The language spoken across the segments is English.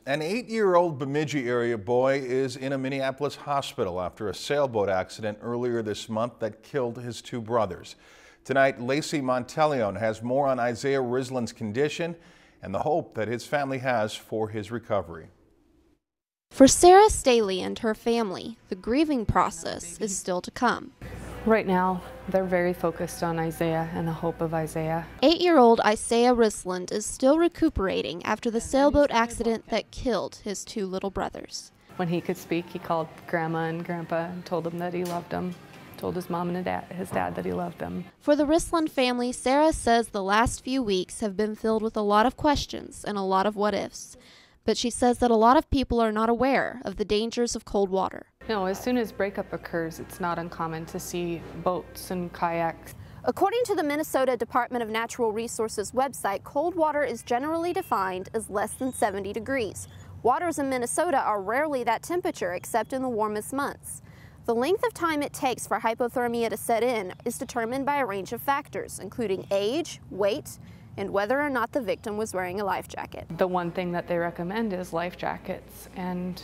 An 8-year-old Bemidji area boy is in a Minneapolis hospital after a sailboat accident earlier this month that killed his two brothers. Tonight, Lacey Monteleone has more on Isaiah Risland's condition and the hope that his family has for his recovery. For Sarah Staley and her family, the grieving process is still to come. Right now, they're very focused on Isaiah and the hope of Isaiah. 8-year-old Isaiah Risland is still recuperating after the sailboat accident that killed his two little brothers. When he could speak, he called Grandma and Grandpa and told them that he loved them. Told his mom and his dad that he loved them. For the Risland family, Sarah says the last few weeks have been filled with a lot of questions and a lot of what-ifs. But she says that a lot of people are not aware of the dangers of cold water. No, as soon as breakup occurs, it's not uncommon to see boats and kayaks. According to the Minnesota Department of Natural Resources website, cold water is generally defined as less than 70 degrees. Waters in Minnesota are rarely that temperature except in the warmest months. The length of time it takes for hypothermia to set in is determined by a range of factors, including age, weight, and whether or not the victim was wearing a life jacket. The one thing that they recommend is life jackets, and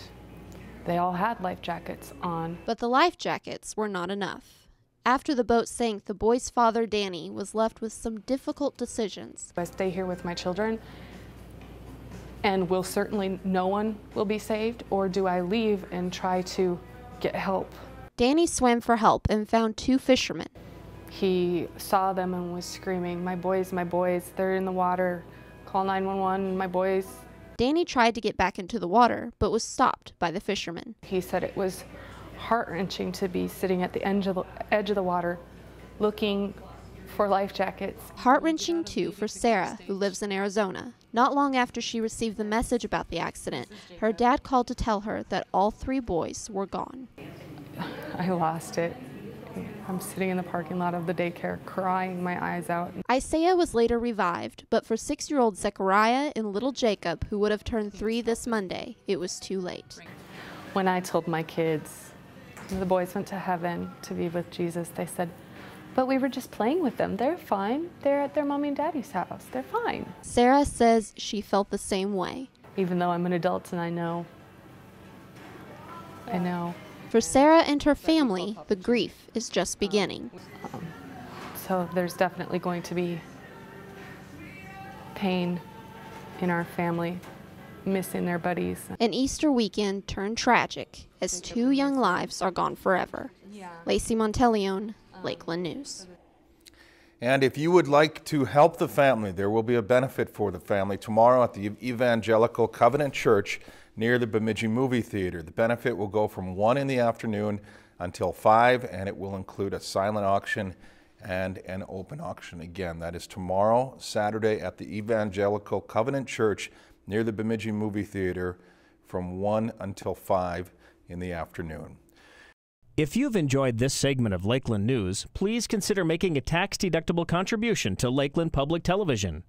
they all had life jackets on. But the life jackets were not enough. After the boat sank, the boy's father, Danny, was left with some difficult decisions. I stay here with my children, and no one will be saved, or do I leave and try to get help? Danny swam for help and found two fishermen. He saw them and was screaming, my boys, they're in the water, call 911, my boys. Danny tried to get back into the water, but was stopped by the fishermen. He said it was heart-wrenching to be sitting at the edge of the water looking for life jackets. Heart-wrenching too for Sarah, who lives in Arizona. Not long after she received the message about the accident, her dad called to tell her that all three boys were gone. I lost it. I'm sitting in the parking lot of the daycare crying my eyes out. Isaiah was later revived, but for 6-year-old Zechariah and little Jacob, who would have turned 3 this Monday, it was too late. When I told my kids the boys went to heaven to be with Jesus, they said, but we were just playing with them. They're fine. They're at their mommy and daddy's house. They're fine. Sarah says she felt the same way. Even though I'm an adult and I know. For Sarah and her family, the grief is just beginning. So there's definitely going to be pain in our family, missing their buddies. An Easter weekend turned tragic as 2 young lives are gone forever. Lacey Monteleone, Lakeland News. And if you would like to help the family, there will be a benefit for the family tomorrow at the Evangelical Covenant Church near the Bemidji movie theater. The benefit will go from 1 in the afternoon until 5, and it will include a silent auction and an open auction. Again, that is tomorrow, Saturday, at the Evangelical Covenant Church near the Bemidji movie theater from 1 until 5 in the afternoon. If you've enjoyed this segment of Lakeland News, please consider making a tax-deductible contribution to Lakeland Public Television.